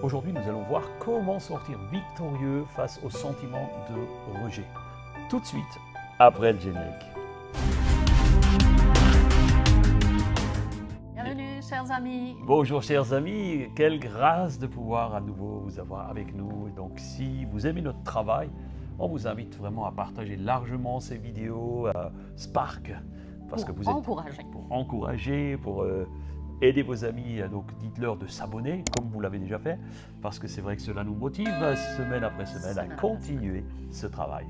Aujourd'hui, nous allons voir comment sortir victorieux face au sentiment de rejet. Tout de suite, après le générique. Bienvenue, chers amis. Bonjour, chers amis. Quelle grâce de pouvoir à nouveau vous avoir avec nous. Et donc, si vous aimez notre travail, on vous invite vraiment à partager largement ces vidéos Spark. Parce que vous êtes pour encourager, pour aider vos amis. Donc, dites-leur de s'abonner, comme vous l'avez déjà fait, parce que c'est vrai que cela nous motive semaine après semaine à continuer ce travail.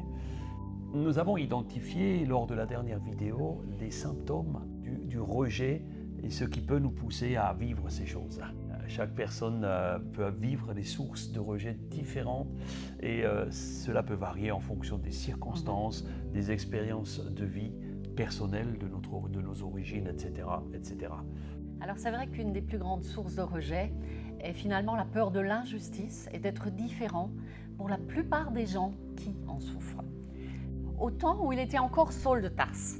Nous avons identifié lors de la dernière vidéo les symptômes du rejet et ce qui peut nous pousser à vivre ces choses. Chaque personne peut vivre des sources de rejet différentes et cela peut varier en fonction des circonstances, des expériences de vie personnelles, de nos origines, etc., etc. Alors c'est vrai qu'une des plus grandes sources de rejet est finalement la peur de l'injustice et d'être différent pour la plupart des gens qui en souffrent. Au temps où il était encore Saul de Tarse,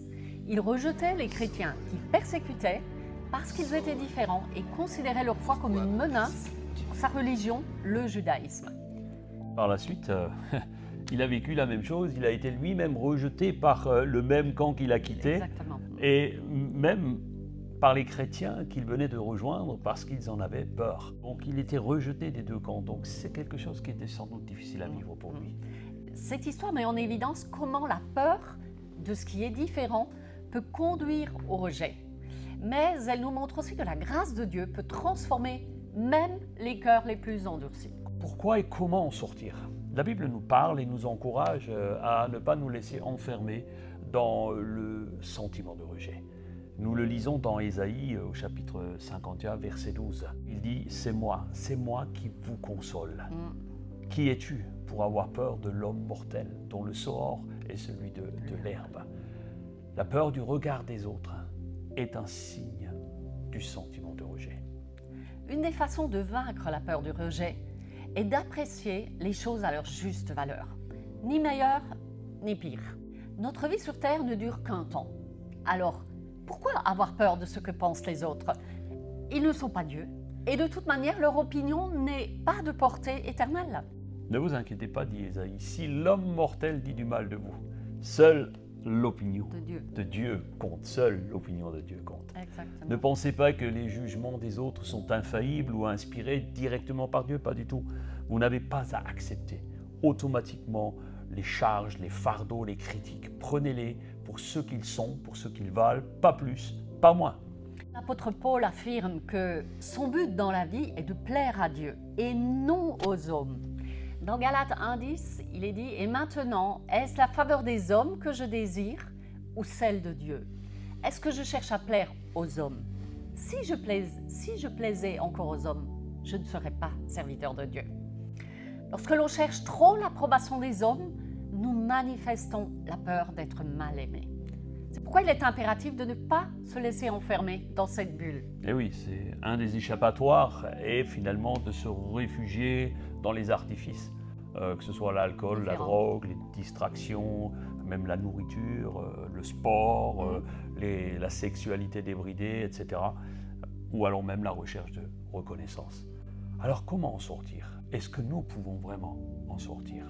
il rejetait les chrétiens qui persécutaient parce qu'ils étaient différents et considérait leur foi comme une menace pour sa religion, le judaïsme. Par la suite, il a vécu la même chose, il a été lui-même rejeté par le même camp qu'il a quitté. Exactement. Et même par les chrétiens qu'il venait de rejoindre parce qu'ils en avaient peur. Donc il était rejeté des deux camps, donc c'est quelque chose qui était sans doute difficile à vivre pour lui. Cette histoire met en évidence comment la peur de ce qui est différent peut conduire au rejet. Mais elle nous montre aussi que la grâce de Dieu peut transformer même les cœurs les plus endurcis. Pourquoi et comment en sortir? La Bible nous parle et nous encourage à ne pas nous laisser enfermer dans le sentiment de rejet. Nous le lisons dans Ésaïe au chapitre 51, verset 12. Il dit « C'est moi qui vous console. Qui es-tu pour avoir peur de l'homme mortel dont le sort est celui de l'herbe ?» La peur du regard des autres est un signe du sentiment de rejet. Une des façons de vaincre la peur du rejet est d'apprécier les choses à leur juste valeur. Ni meilleur, ni pire. Notre vie sur Terre ne dure qu'un temps. Alors, pourquoi avoir peur de ce que pensent les autres? Ils ne sont pas Dieu, et de toute manière, leur opinion n'est pas de portée éternelle. Ne vous inquiétez pas, dit Ésaïe, si l'homme mortel dit du mal de vous, seule l'opinion de Dieu compte. Seule l'opinion de Dieu compte. Exactement. Ne pensez pas que les jugements des autres sont infaillibles ou inspirés directement par Dieu, pas du tout. Vous n'avez pas à accepter automatiquement les charges, les fardeaux, les critiques. Prenez-les pour ce qu'ils sont, pour ce qu'ils valent, pas plus, pas moins. L'apôtre Paul affirme que son but dans la vie est de plaire à Dieu et non aux hommes. Dans Galates 1,10, il est dit « Et maintenant, est-ce la faveur des hommes que je désire ou celle de Dieu? Est-ce que je cherche à plaire aux hommes? Si je plaisais encore aux hommes, je ne serais pas serviteur de Dieu. » Lorsque l'on cherche trop l'approbation des hommes, nous manifestons la peur d'être mal aimés. C'est pourquoi il est impératif de ne pas se laisser enfermer dans cette bulle. Et oui, c'est un des échappatoires et finalement de se réfugier dans les artifices, que ce soit l'alcool, la drogue, les distractions, même la nourriture, le sport, la sexualité débridée, etc. Ou alors même la recherche de reconnaissance. Alors comment en sortir? Est-ce que nous pouvons vraiment en sortir?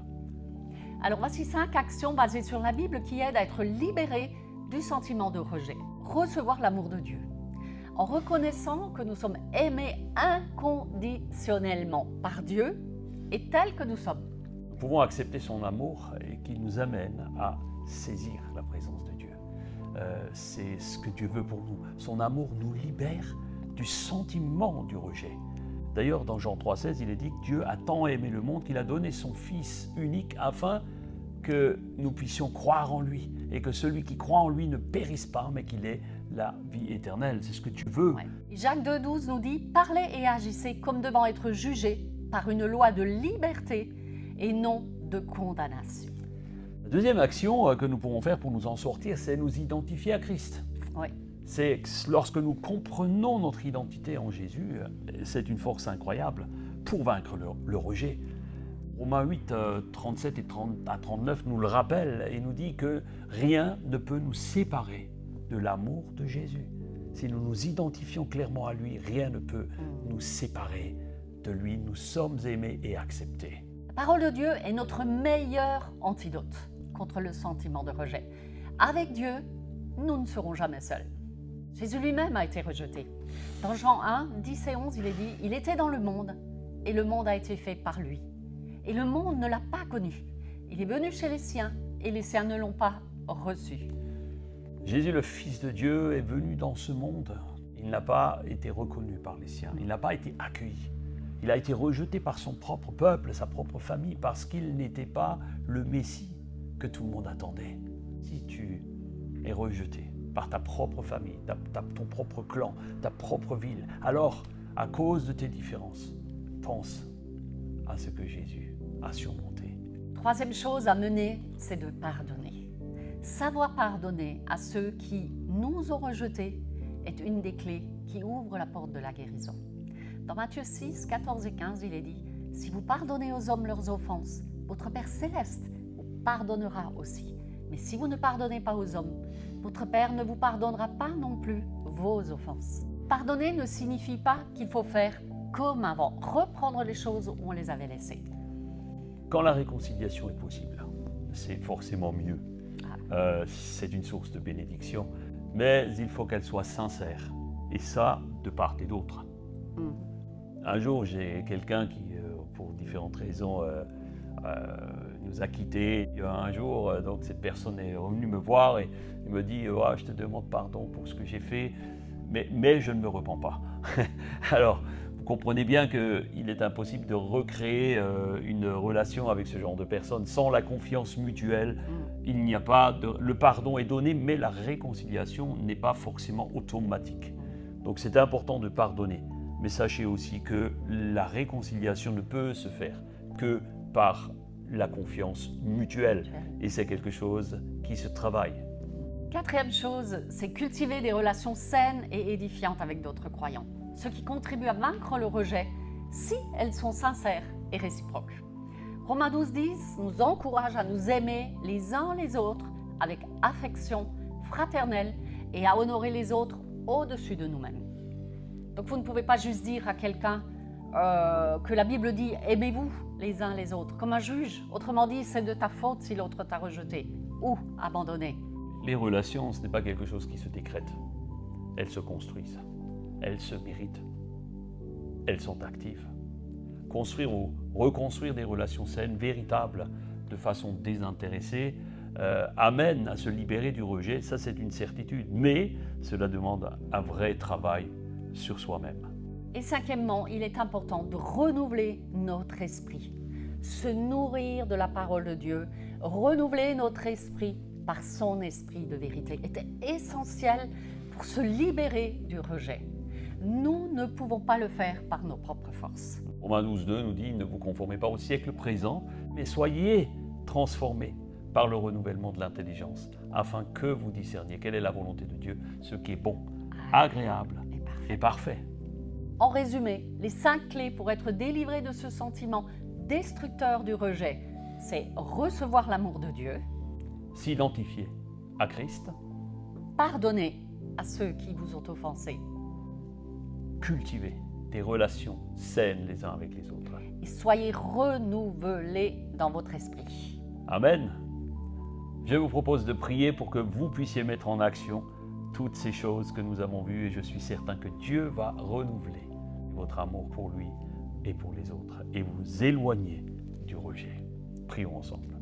Alors voici 5 actions basées sur la Bible qui aident à être libérés du sentiment de rejet. Recevoir l'amour de Dieu. En reconnaissant que nous sommes aimés inconditionnellement par Dieu et tels que nous sommes. Nous pouvons accepter son amour et qu'il nous amène à saisir la présence de Dieu. C'est ce que Dieu veut pour nous. Son amour nous libère du sentiment du rejet. D'ailleurs, dans Jean 3,16, il est dit que Dieu a tant aimé le monde qu'il a donné son Fils unique afin que nous puissions croire en lui et que celui qui croit en lui ne périsse pas, mais qu'il ait la vie éternelle. C'est ce que tu veux. Ouais. Jacques 2,12 nous dit « Parlez et agissez comme devant être jugés par une loi de liberté et non de condamnation. » La deuxième action que nous pouvons faire pour nous en sortir, c'est nous identifier à Christ. Oui. C'est lorsque nous comprenons notre identité en Jésus, c'est une force incroyable pour vaincre le rejet. Romains 8, 37 et 39 nous le rappelle et nous dit que rien ne peut nous séparer de l'amour de Jésus. Si nous nous identifions clairement à lui, rien ne peut nous séparer de lui, nous sommes aimés et acceptés. La parole de Dieu est notre meilleur antidote contre le sentiment de rejet. Avec Dieu, nous ne serons jamais seuls. Jésus lui-même a été rejeté. Dans Jean 1, 10 et 11, il est dit « Il était dans le monde, et le monde a été fait par lui. Et le monde ne l'a pas connu. Il est venu chez les siens, et les siens ne l'ont pas reçu. » Jésus, le Fils de Dieu, est venu dans ce monde. Il n'a pas été reconnu par les siens, il n'a pas été accueilli. Il a été rejeté par son propre peuple, sa propre famille, parce qu'il n'était pas le Messie que tout le monde attendait. Si tu es rejeté par ta propre famille, ton propre clan, ta propre ville, alors, à cause de tes différences, pense à ce que Jésus a surmonté. Troisième chose à mener, c'est de pardonner. Savoir pardonner à ceux qui nous ont rejetés est une des clés qui ouvre la porte de la guérison. Dans Matthieu 6, 14 et 15, il est dit « Si vous pardonnez aux hommes leurs offenses, votre Père céleste vous pardonnera aussi. Mais si vous ne pardonnez pas aux hommes, votre Père ne vous pardonnera pas non plus vos offenses. » Pardonner ne signifie pas qu'il faut faire comme avant, reprendre les choses où on les avait laissées. Quand la réconciliation est possible, c'est forcément mieux. C'est une source de bénédiction, mais il faut qu'elle soit sincère, et ça, de part et d'autre. Un jour, j'ai quelqu'un qui, pour différentes raisons, nous a quittés. Il y a un jour, donc cette personne est venue me voir et il me dit oh, « Je te demande pardon pour ce que j'ai fait, mais je ne me repens pas. » Alors, vous comprenez bien qu'il est impossible de recréer une relation avec ce genre de personne sans la confiance mutuelle. Il n'y a pas le pardon est donné, mais la réconciliation n'est pas forcément automatique. Donc c'est important de pardonner. Mais sachez aussi que la réconciliation ne peut se faire que par la confiance mutuelle. Et c'est quelque chose qui se travaille. Quatrième chose, c'est cultiver des relations saines et édifiantes avec d'autres croyants. Ce qui contribue à vaincre le rejet, si elles sont sincères et réciproques. Romains 12, 10 nous encourage à nous aimer les uns les autres avec affection fraternelle et à honorer les autres au-dessus de nous-mêmes. Donc vous ne pouvez pas juste dire à quelqu'un que la Bible dit « aimez-vous les uns les autres » comme un juge. Autrement dit, c'est de ta faute si l'autre t'a rejeté ou abandonné. Les relations, ce n'est pas quelque chose qui se décrète. Elles se construisent, elles se méritent, elles sont actives. Construire ou reconstruire des relations saines, véritables, de façon désintéressée, amène à se libérer du rejet, ça c'est une certitude. Mais cela demande un vrai travail sur soi-même. Et cinquièmement, il est important de renouveler notre esprit, se nourrir de la parole de Dieu, renouveler notre esprit par son esprit de vérité était essentiel pour se libérer du rejet. Nous ne pouvons pas le faire par nos propres forces. Romains 12, 2 nous dit « Ne vous conformez pas au siècle présent, mais soyez transformés par le renouvellement de l'intelligence, afin que vous discerniez quelle est la volonté de Dieu, ce qui est bon, agréable et parfait. » En résumé, les 5 clés pour être délivré de ce sentiment destructeur du rejet, c'est recevoir l'amour de Dieu, s'identifier à Christ, pardonner à ceux qui vous ont offensé, cultiver des relations saines les uns avec les autres. Et soyez renouvelés dans votre esprit. Amen. Je vous propose de prier pour que vous puissiez mettre en action toutes ces choses que nous avons vues et je suis certain que Dieu va renouveler votre amour pour lui et pour les autres et vous éloigner du rejet. Prions ensemble.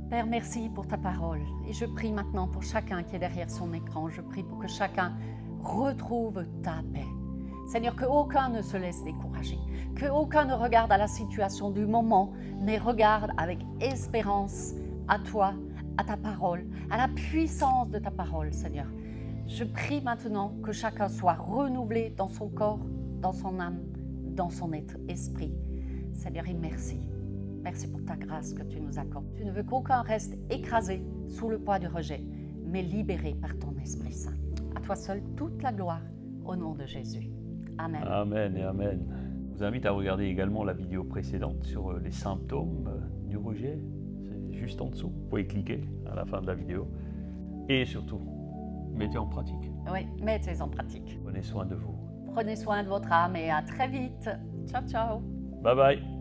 Père, merci pour ta parole et je prie maintenant pour chacun qui est derrière son écran. Je prie pour que chacun retrouve ta paix. Seigneur, qu'aucun ne se laisse décourager, qu'aucun ne regarde à la situation du moment, mais regarde avec espérance à toi, à ta parole, à la puissance de ta parole, Seigneur. Je prie maintenant que chacun soit renouvelé dans son corps, dans son âme, dans son esprit. Seigneur, et merci. Merci pour ta grâce que tu nous accordes. Tu ne veux qu'aucun reste écrasé sous le poids du rejet, mais libéré par ton Esprit Saint. À toi seul toute la gloire, au nom de Jésus. Amen. Amen et amen. Je vous invite à regarder également la vidéo précédente sur les symptômes du rejet. C'est juste en dessous. Vous pouvez cliquer à la fin de la vidéo. Et surtout, mettez en pratique. Oui, mettez en pratique. Prenez soin de vous. Prenez soin de votre âme et à très vite. Ciao, ciao. Bye bye.